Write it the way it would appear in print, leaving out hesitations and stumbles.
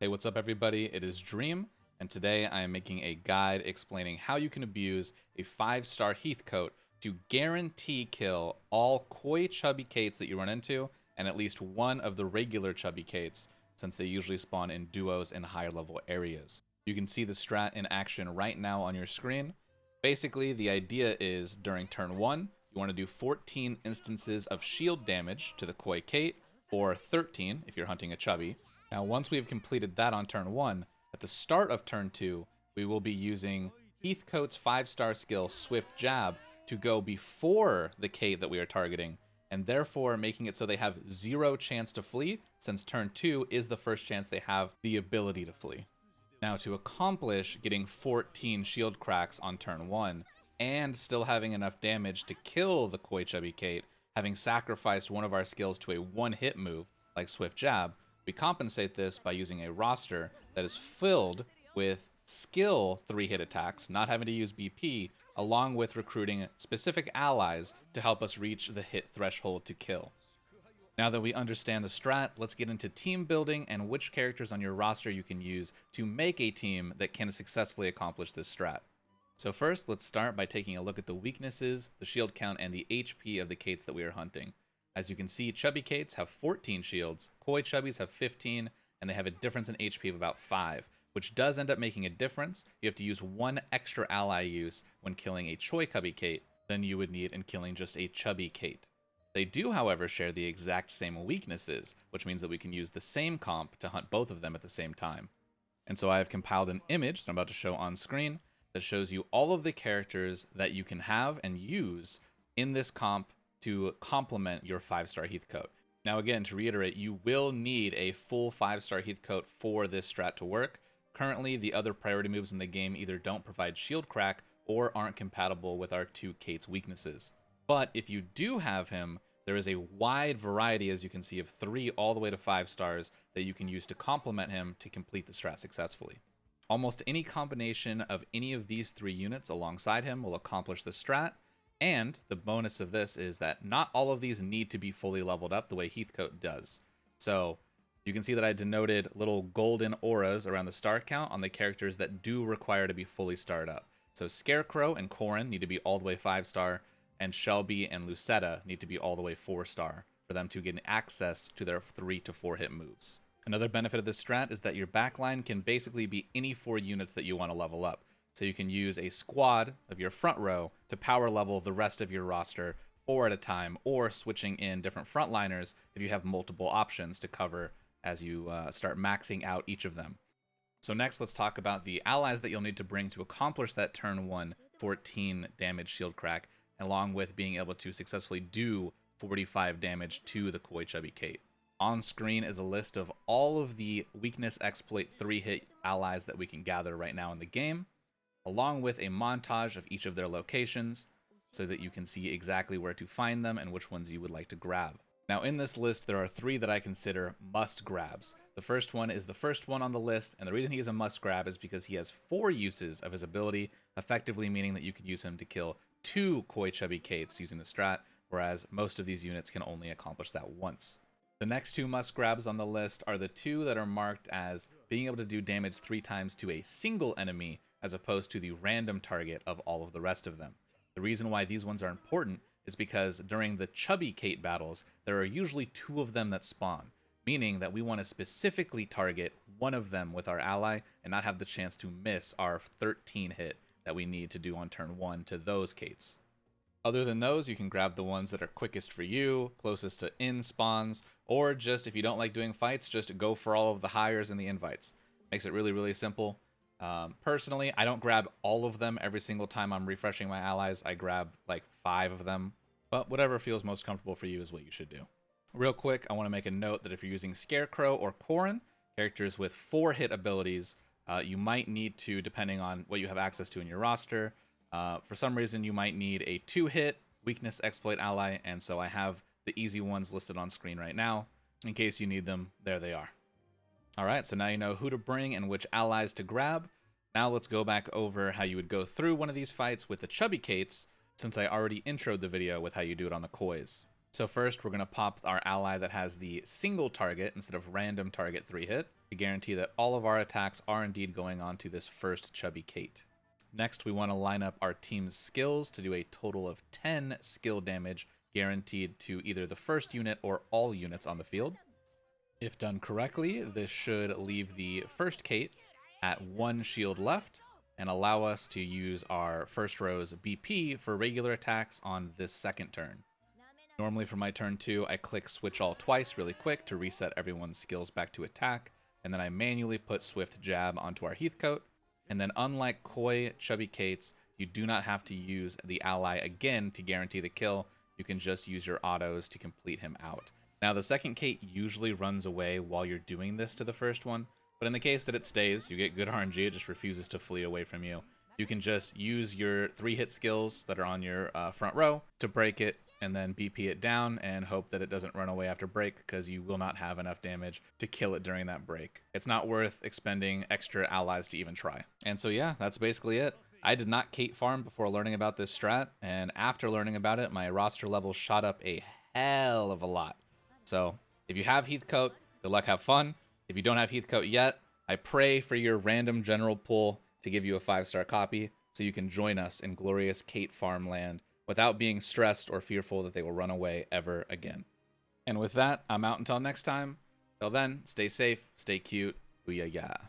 Hey, what's up everybody? It is Dream, and today I am making a guide explaining how you can abuse a 5-star Heathcote to guarantee kill all Coy Chubby Caits that you run into, and at least one of the regular Chubby Caits, since they usually spawn in duos in higher level areas. You can see the strat in action right now on your screen. Basically, the idea is during turn 1, you want to do 14 instances of shield damage to the Coy Cait, or 13 if you're hunting a Chubby. Now, once we have completed that on turn 1, at the start of turn 2, we will be using Heathcote's 5-star skill, Swift Jab, to go before the Cait that we are targeting, and therefore making it so they have 0 chance to flee, since turn 2 is the first chance they have the ability to flee. Now, to accomplish getting 14 shield cracks on turn 1, and still having enough damage to kill the Coy Chubby Cait, having sacrificed one of our skills to a one-hit move, like Swift Jab, we compensate this by using a roster that is filled with skill 3-hit attacks, not having to use BP, along with recruiting specific allies to help us reach the hit threshold to kill. Now that we understand the strat, let's get into team building and which characters on your roster you can use to make a team that can successfully accomplish this strat. So first, let's start by taking a look at the weaknesses, the shield count, and the HP of the Caits that we are hunting. As you can see, Chubby Caits have 14 shields, Coy Chubbies have 15, and they have a difference in HP of about 5, which does end up making a difference. You have to use 1 extra ally use when killing a Coy Chubby Cait than you would need in killing just a Chubby Cait. They do, however, share the exact same weaknesses, which means that we can use the same comp to hunt both of them at the same time. And so I have compiled an image that I'm about to show on screen that shows you all of the characters that you can have and use in this comp to complement your 5-star Heathcote. Now again, to reiterate, you will need a full 5-star Heathcote for this strat to work. Currently, the other priority moves in the game either don't provide shield crack or aren't compatible with our 2 Cait's weaknesses. But if you do have him, there is a wide variety, as you can see, of 3 all the way to 5 stars that you can use to complement him to complete the strat successfully. Almost any combination of any of these 3 units alongside him will accomplish the strat. And the bonus of this is that not all of these need to be fully leveled up the way Heathcote does. So you can see that I denoted little golden auras around the star count on the characters that do require to be fully starred up. So Scarecrow and Corrin need to be all the way 5-star, and Shelby and Lucetta need to be all the way 4-star for them to get access to their 3 to 4 hit moves. Another benefit of this strat is that your backline can basically be any 4 units that you want to level up. So you can use a squad of your front row to power level the rest of your roster 4 at a time, or switching in different frontliners if you have multiple options to cover as you start maxing out each of them. So next, let's talk about the allies that you'll need to bring to accomplish that turn 1 14 damage shield crack, along with being able to successfully do 45 damage to the Coy Chubby Cait. On screen is a list of all of the weakness exploit 3-hit allies that we can gather right now in the game, along with a montage of each of their locations so that you can see exactly where to find them and which ones you would like to grab. Now in this list, there are 3 that I consider must grabs. The first one is the first one on the list, and the reason he is a must grab is because he has 4 uses of his ability, effectively meaning that you could use him to kill 2 Coy Chubby Caits using the strat, whereas most of these units can only accomplish that once. The next 2 must grabs on the list are the 2 that are marked as being able to do damage 3 times to a single enemy, as opposed to the random target of all of the rest of them. The reason why these ones are important is because during the Chubby Cait battles, there are usually 2 of them that spawn, meaning that we want to specifically target one of them with our ally and not have the chance to miss our 13 hit that we need to do on turn 1 to those Caits. Other than those, you can grab the ones that are quickest for you, closest to in spawns, or just if you don't like doing fights, just go for all of the hires and the invites. Makes it really, really simple. Personally, I don't grab all of them every single time I'm refreshing my allies. I grab like 5 of them, but whatever feels most comfortable for you is what you should do. Real quick, I want to make a note that if you're using Scarecrow or Corrin, characters with 4-hit abilities, you might need to, depending on what you have access to in your roster, for some reason you might need a 2-hit weakness exploit ally, and so I have the easy ones listed on screen right now. In case you need them, there they are. Alright, so now you know who to bring and which allies to grab. Now let's go back over how you would go through one of these fights with the Chubby Caits, since I already introed the video with how you do it on the Coys. So first, we're going to pop our ally that has the single target instead of random target 3-hit to guarantee that all of our attacks are indeed going on to this first Chubby Cait. Next, we want to line up our team's skills to do a total of 10 skill damage guaranteed to either the first unit or all units on the field. If done correctly, this should leave the first Cait at 1 shield left and allow us to use our first row's BP for regular attacks on this second turn. Normally for my turn 2, I click switch all twice really quick to reset everyone's skills back to attack, and then I manually put swift jab onto our Heathcote, and then unlike Coy Chubby Caits, you do not have to use the ally again to guarantee the kill. You can just use your autos to complete him out. Now the second Cait usually runs away while you're doing this to the first one, but in the case that it stays, you get good RNG, it just refuses to flee away from you. You can just use your 3-hit skills that are on your front row to break it, and then BP it down and hope that it doesn't run away after break, because you will not have enough damage to kill it during that break. It's not worth expending extra allies to even try. And so yeah, that's basically it. I did not Cait farm before learning about this strat, and after learning about it, my roster level shot up a hell of a lot. So if you have Heathcote, good luck, have fun. If you don't have Heathcote yet, I pray for your random general pool to give you a 5-star copy so you can join us in glorious Cait farmland without being stressed or fearful that they will run away ever again. And with that, I'm out until next time. Till then, stay safe, stay cute, booyah.